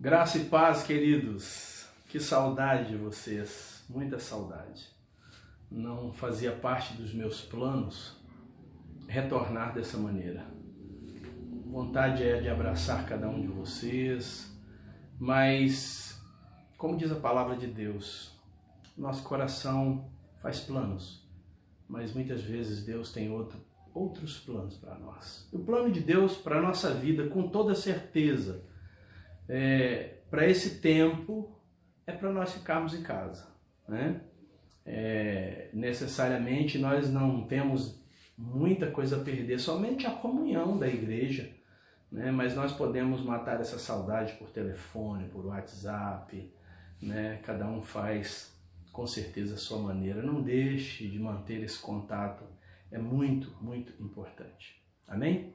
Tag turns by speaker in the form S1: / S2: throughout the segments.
S1: Graça e paz, queridos. Que saudade de vocês, muita saudade. Não fazia parte dos meus planos retornar dessa maneira. Vontade é de abraçar cada um de vocês, mas, como diz a palavra de Deus, nosso coração faz planos, mas muitas vezes Deus tem outros planos para nós. O plano de Deus para a nossa vida, com toda certeza, para esse tempo, é para nós ficarmos em casa, né? Necessariamente nós não temos muita coisa a perder, somente a comunhão da igreja, né? Mas nós podemos matar essa saudade por telefone, por WhatsApp, né? Cada um faz com certeza a sua maneira. Não deixe de manter esse contato, é muito, muito importante. Amém?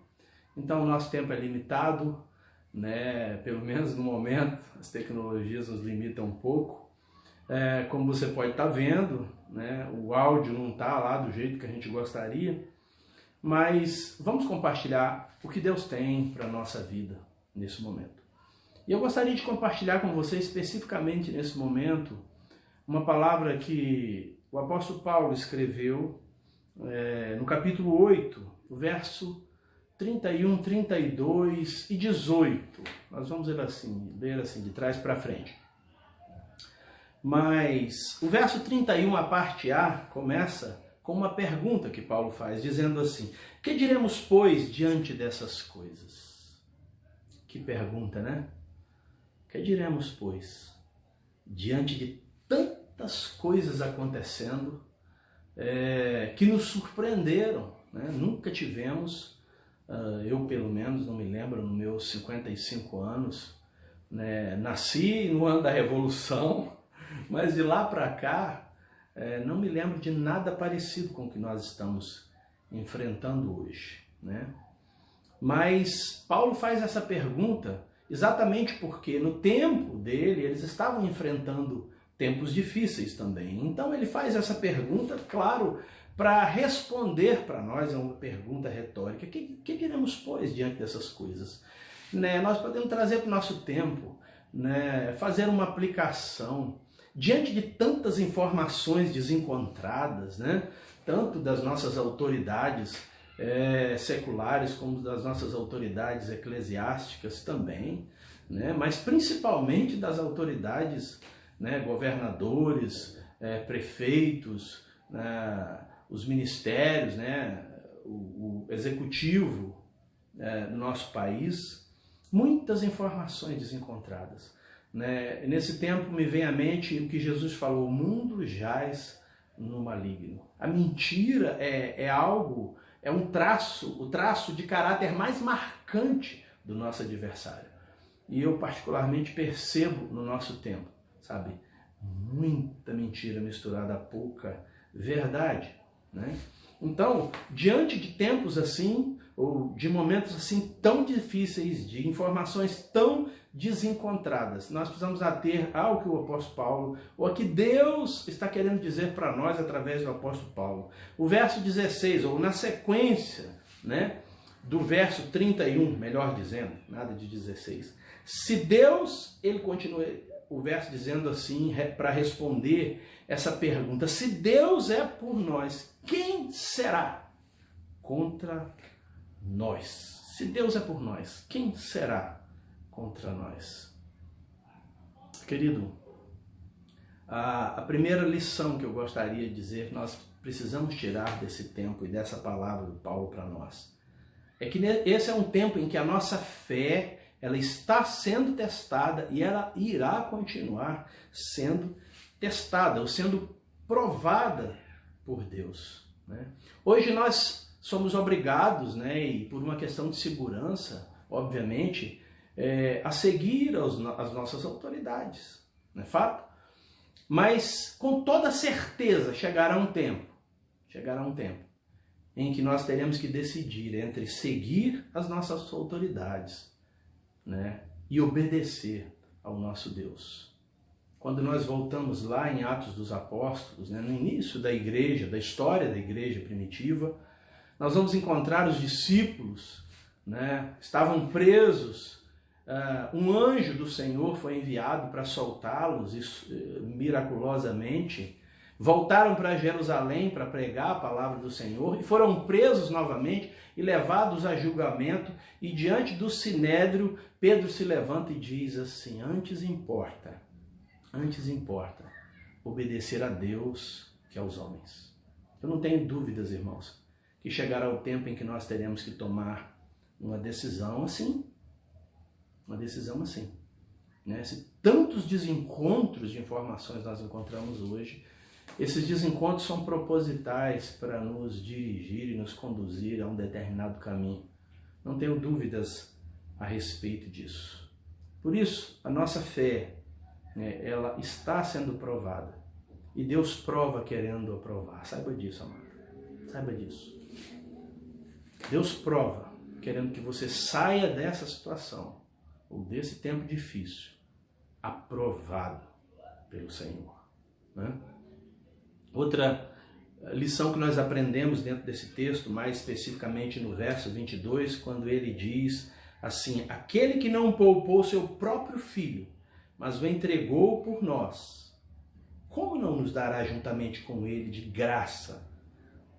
S1: Então o nosso tempo é limitado, né? Pelo menos no momento, as tecnologias nos limitam um pouco. Como você pode estar vendo, né? O áudio não está lá do jeito que a gente gostaria, mas vamos compartilhar o que Deus tem para a nossa vida nesse momento. E eu gostaria de compartilhar com você especificamente nesse momento uma palavra que o apóstolo Paulo escreveu no capítulo 8, o verso 31, 32 e 18. Nós vamos ler assim de trás para frente. Mas o verso 31, a parte A, começa com uma pergunta que Paulo faz, dizendo assim: que diremos, pois, diante dessas coisas? Que pergunta, né? Que diremos, pois, diante de tantas coisas acontecendo que nos surpreenderam, né? Nunca tivemos, eu pelo menos não me lembro, nos meus 55 anos, né? Nasci no ano da Revolução, mas de lá para cá não me lembro de nada parecido com o que nós estamos enfrentando hoje, né? Mas Paulo faz essa pergunta exatamente porque no tempo dele eles estavam enfrentando tempos difíceis também. Então ele faz essa pergunta, claro, para responder para nós, é uma pergunta retórica. Que diremos, pois, diante dessas coisas? Né? Nós podemos trazer para o nosso tempo, né? Fazer uma aplicação diante de tantas informações desencontradas, né? Tanto das nossas autoridades seculares como das nossas autoridades eclesiásticas também, né? Mas principalmente das autoridades, né? Governadores, prefeitos, os ministérios, né? o executivo do nosso país, muitas informações desencontradas, né? Nesse tempo me vem à mente o que Jesus falou: o mundo jaz no maligno. A mentira é um traço, o traço de caráter mais marcante do nosso adversário. E eu particularmente percebo no nosso tempo, sabe, muita mentira misturada a pouca verdade, né? Então, diante de tempos assim, ou de momentos assim tão difíceis, de informações tão desencontradas, nós precisamos ater ao que o apóstolo Paulo, ou a que Deus está querendo dizer para nós através do apóstolo Paulo. O verso 16, ou na sequência, né, do verso 31, melhor dizendo, nada de 16. Se Deus, ele continua o verso dizendo assim, para responder essa pergunta: se Deus é por nós, quem será contra nós? Se Deus é por nós, quem será contra nós? Querido, a primeira lição que eu gostaria de dizer que nós precisamos tirar desse tempo e dessa palavra do Paulo para nós é que esse é um tempo em que a nossa fé, ela está sendo testada e ela irá continuar sendo testada ou sendo provada por Deus, né? Hoje nós somos obrigados, né, e por uma questão de segurança, obviamente, a seguir as nossas autoridades, não é fato? Mas com toda certeza chegará um tempo em que nós teremos que decidir entre seguir as nossas autoridades, né, e obedecer ao nosso Deus. Quando nós voltamos lá em Atos dos Apóstolos, né, no início da igreja, da história da igreja primitiva, nós vamos encontrar os discípulos né? Estavam presos. Um anjo do Senhor foi enviado para soltá-los miraculosamente. Voltaram para Jerusalém para pregar a palavra do Senhor e foram presos novamente e levados a julgamento. E diante do sinédrio, Pedro se levanta e diz assim: antes importa obedecer a Deus que aos homens. Eu não tenho dúvidas, irmãos, que chegará o tempo em que nós teremos que tomar uma decisão assim. Uma decisão assim. Né? Se tantos desencontros de informações nós encontramos hoje, esses desencontros são propositais para nos dirigir e nos conduzir a um determinado caminho. Não tenho dúvidas a respeito disso. Por isso, a nossa fé, né, ela está sendo provada. E Deus prova querendo aprovar. Saiba disso, amado. Saiba disso. Deus prova querendo que você saia dessa situação, ou desse tempo difícil, aprovado pelo Senhor. Né? Outra lição que nós aprendemos dentro desse texto, mais especificamente no verso 22, quando ele diz assim: aquele que não poupou seu próprio filho, mas o entregou por nós, como não nos dará juntamente com ele de graça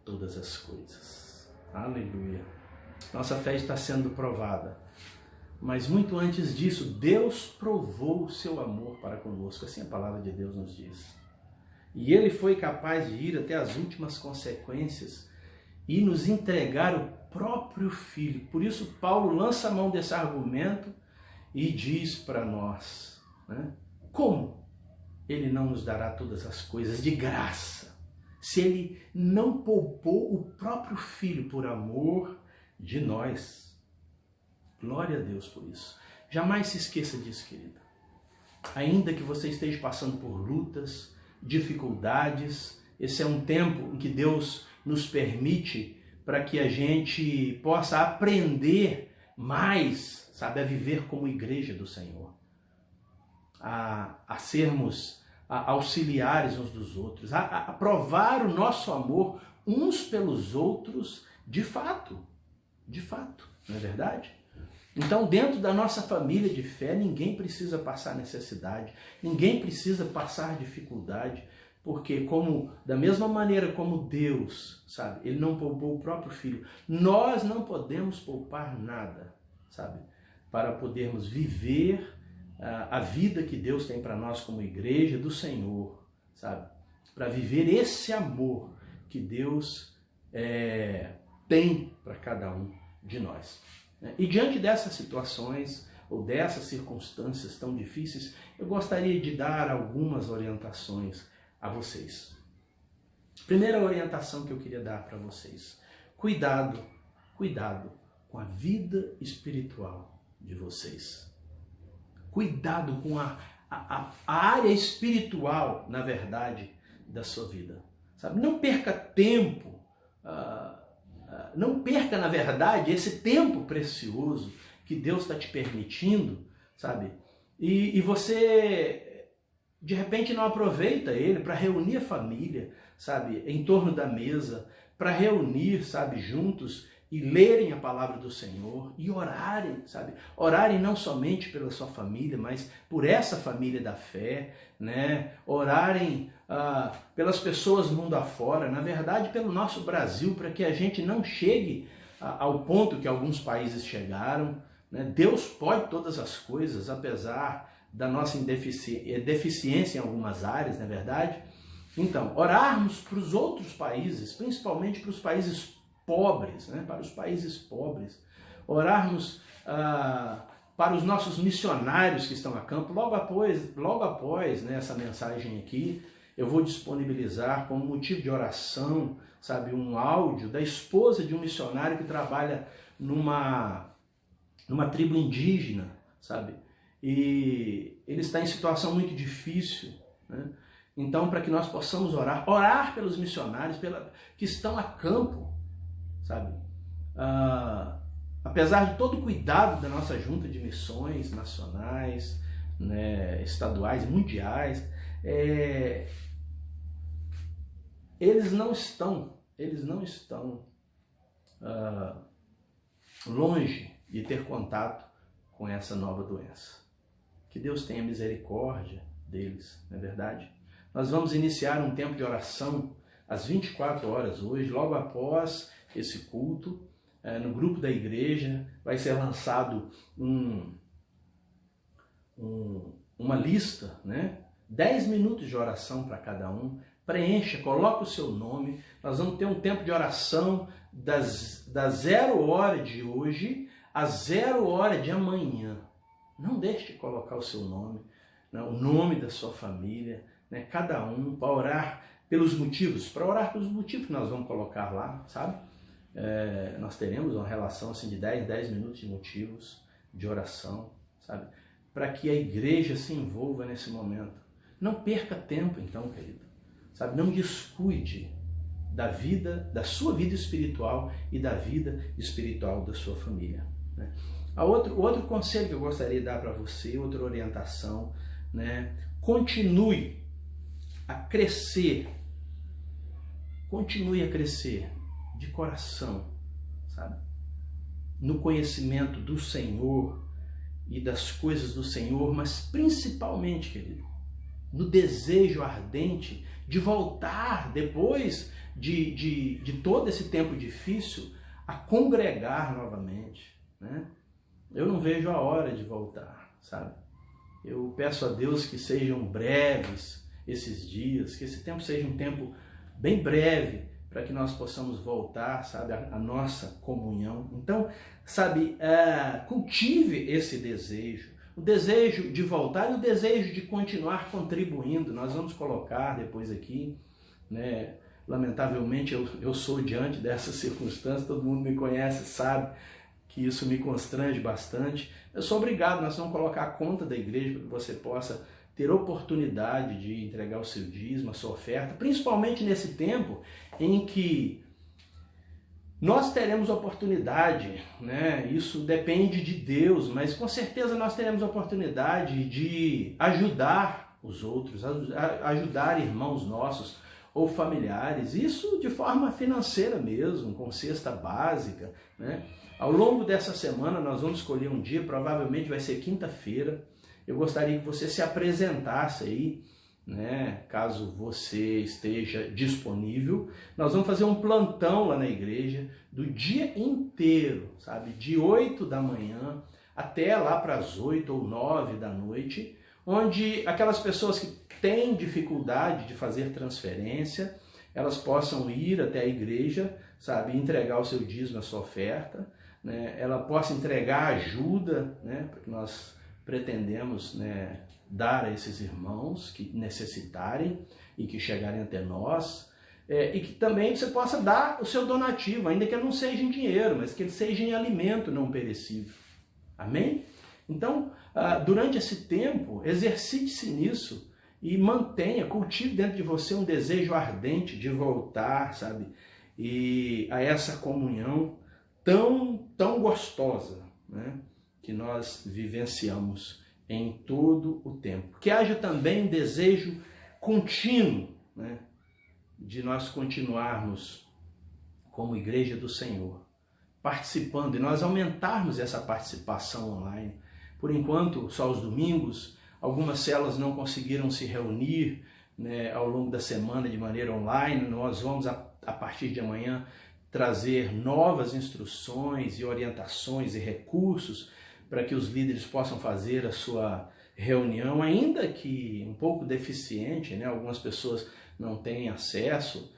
S1: todas as coisas? Aleluia! Nossa fé está sendo provada. Mas muito antes disso, Deus provou o seu amor para conosco. Assim a palavra de Deus nos diz. E ele foi capaz de ir até as últimas consequências e nos entregar o próprio Filho. Por isso, Paulo lança a mão desse argumento e diz para nós, né, como ele não nos dará todas as coisas de graça, se ele não poupou o próprio Filho por amor de nós. Glória a Deus por isso. Jamais se esqueça disso, querida. Ainda que você esteja passando por lutas, dificuldades, esse é um tempo em que Deus nos permite para que a gente possa aprender mais, sabe, a viver como igreja do Senhor, a sermos auxiliares uns dos outros, a provar o nosso amor uns pelos outros de fato, não é verdade? Então, dentro da nossa família de fé, ninguém precisa passar necessidade, ninguém precisa passar dificuldade, porque da mesma maneira como Deus, sabe, ele não poupou o próprio Filho, nós não podemos poupar nada, sabe, para podermos viver a vida que Deus tem para nós como igreja do Senhor, sabe, para viver esse amor que Deus tem para cada um de nós. E diante dessas situações ou dessas circunstâncias tão difíceis, eu gostaria de dar algumas orientações a vocês. Primeira orientação que eu queria dar para vocês: cuidado com a vida espiritual de vocês. Cuidado com a área espiritual, na verdade, da sua vida. Sabe? Não perca tempo. Não perca, na verdade, esse tempo precioso que Deus está te permitindo, sabe? E você, de repente, não aproveita ele para reunir a família, sabe? Em torno da mesa, para reunir, sabe, juntos e lerem a palavra do Senhor e orarem, sabe? Orarem não somente pela sua família, mas por essa família da fé, né? Orarem pelas pessoas do mundo afora, na verdade pelo nosso Brasil, para que a gente não chegue ao ponto que alguns países chegaram, né? Deus pode todas as coisas, apesar da nossa deficiência em algumas áreas, não é verdade? Então, orarmos para os outros países, principalmente para os países pobres, né? Para os países pobres, orarmos para os nossos missionários que estão a campo. Logo após, né, essa mensagem aqui, eu vou disponibilizar como motivo de oração, sabe, um áudio da esposa de um missionário que trabalha numa tribo indígena, sabe, e ele está em situação muito difícil, né? Então, para que nós possamos orar pelos missionários que estão a campo, sabe, apesar de todo o cuidado da nossa junta de missões nacionais, né, estaduais, mundiais, eles não estão longe de ter contato com essa nova doença. Que Deus tenha misericórdia deles, não é verdade? Nós vamos iniciar um tempo de oração às 24 horas hoje, logo após esse culto. No grupo da igreja vai ser lançado uma lista, né? 10 minutos de oração para cada um. Preencha, coloca o seu nome. Nós vamos ter um tempo de oração das 0 hora de hoje às 0 hora de amanhã. Não deixe de colocar o seu nome, né? O nome da sua família, né? Cada um, para orar pelos motivos. Para orar pelos motivos que nós vamos colocar lá, sabe? Nós teremos uma relação assim, de 10 minutos de motivos de oração, sabe? Para que a igreja se envolva nesse momento. Não perca tempo, então, querido. Sabe? Não descuide da vida, da sua vida espiritual e da vida espiritual da sua família, né? Outro conselho que eu gostaria de dar para você, outra orientação, né? Continue a crescer de coração, sabe? No conhecimento do Senhor e das coisas do Senhor, mas principalmente, querido, no desejo ardente de voltar depois de todo esse tempo difícil a congregar novamente, né? Eu não vejo a hora de voltar, sabe? Eu peço a Deus que sejam breves esses dias, que esse tempo seja um tempo bem breve para que nós possamos voltar, sabe, a nossa comunhão. Então, sabe, cultive esse desejo, o desejo de voltar e o desejo de continuar contribuindo. Nós vamos colocar depois aqui, né? Lamentavelmente eu sou diante dessas circunstâncias, todo mundo me conhece, sabe que isso me constrange bastante. Eu sou obrigado, nós vamos colocar a conta da igreja para que você possa ter oportunidade de entregar o seu dízimo, a sua oferta, principalmente nesse tempo em que nós teremos oportunidade, né? Isso depende de Deus, mas com certeza nós teremos oportunidade de ajudar os outros, ajudar irmãos nossos ou familiares, isso de forma financeira mesmo, com cesta básica, né? Ao longo dessa semana nós vamos escolher um dia, provavelmente vai ser quinta-feira. Eu gostaria que você se apresentasse aí, né? Caso você esteja disponível. Nós vamos fazer um plantão lá na igreja do dia inteiro, sabe? De 8 da manhã até lá para as 8 ou 9 da noite, onde aquelas pessoas que têm dificuldade de fazer transferência, elas possam ir até a igreja, sabe? Entregar o seu dízimo, a sua oferta, né? Ela possa entregar ajuda, né? Porque nós pretendemos, né, dar a esses irmãos que necessitarem e que chegarem até nós, e que também você possa dar o seu donativo, ainda que ele não seja em dinheiro, mas que ele seja em alimento não perecível. Amém? Então, durante esse tempo, exercite-se nisso e mantenha, cultive dentro de você um desejo ardente de voltar, sabe? E a essa comunhão tão gostosa, né? Que nós vivenciamos em todo o tempo. Que haja também um desejo contínuo, né, de nós continuarmos como Igreja do Senhor, participando, e nós aumentarmos essa participação online. Por enquanto, só aos domingos, algumas células não conseguiram se reunir, né, ao longo da semana de maneira online. Nós vamos, a partir de amanhã, trazer novas instruções e orientações e recursos para que os líderes possam fazer a sua reunião, ainda que um pouco deficiente, né? Algumas pessoas não têm acesso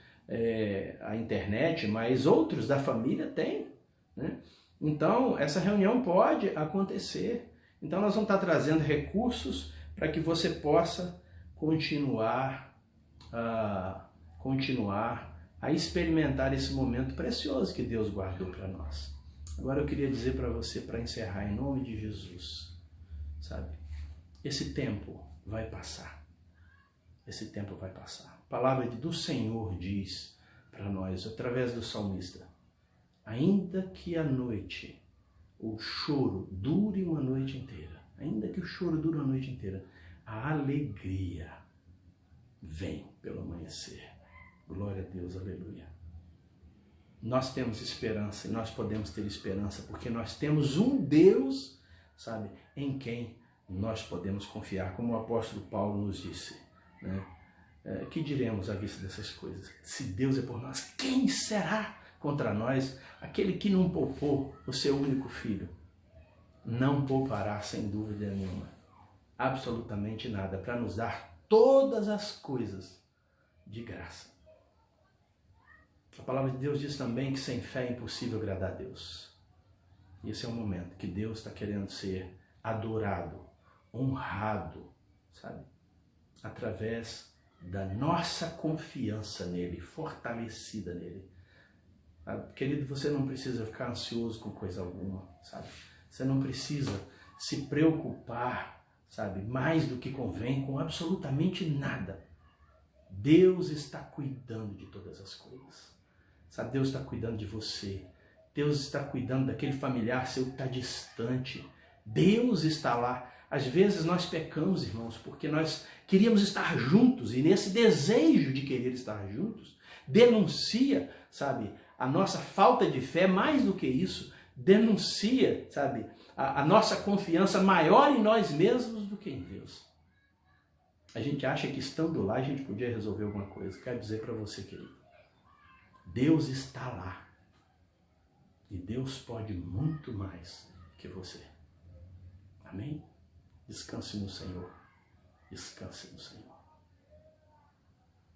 S1: à internet, mas outros da família têm, né? Então, essa reunião pode acontecer. Então, nós vamos estar trazendo recursos para que você possa continuar a experimentar esse momento precioso que Deus guardou para nós. Agora eu queria dizer para você, para encerrar, em nome de Jesus, sabe? Esse tempo vai passar. Esse tempo vai passar. A palavra do Senhor diz para nós, através do salmista, ainda que a noite, o choro dure uma noite inteira, ainda que o choro dure uma noite inteira, a alegria vem pelo amanhecer. Glória a Deus, aleluia. nós temos esperança e nós podemos ter esperança porque nós temos um Deus, sabe, em quem nós podemos confiar, como o apóstolo Paulo nos disse, né? Que diremos à vista dessas coisas? Se Deus é por nós, quem será contra nós? Aquele que não poupou o seu único filho, não poupará sem dúvida nenhuma, absolutamente nada, para nos dar todas as coisas de graça. A palavra de Deus diz também que sem fé é impossível agradar a Deus. E esse é o momento que Deus está querendo ser adorado, honrado, sabe? Através da nossa confiança nele, fortalecida nele. Querido, você não precisa ficar ansioso com coisa alguma, sabe? Você não precisa se preocupar, sabe, mais do que convém com absolutamente nada. Deus está cuidando de todas as coisas. Sabe, Deus está cuidando de você. Deus está cuidando daquele familiar seu que está distante. Deus está lá. Às vezes nós pecamos, irmãos, porque nós queríamos estar juntos e nesse desejo de querer estar juntos, denuncia, sabe, a nossa falta de fé, mais do que isso, denuncia, sabe, a nossa confiança maior em nós mesmos do que em Deus. A gente acha que estando lá a gente podia resolver alguma coisa. Quero dizer para você, querido, Deus está lá. E Deus pode muito mais que você. Amém? Descanse no Senhor. Descanse no Senhor.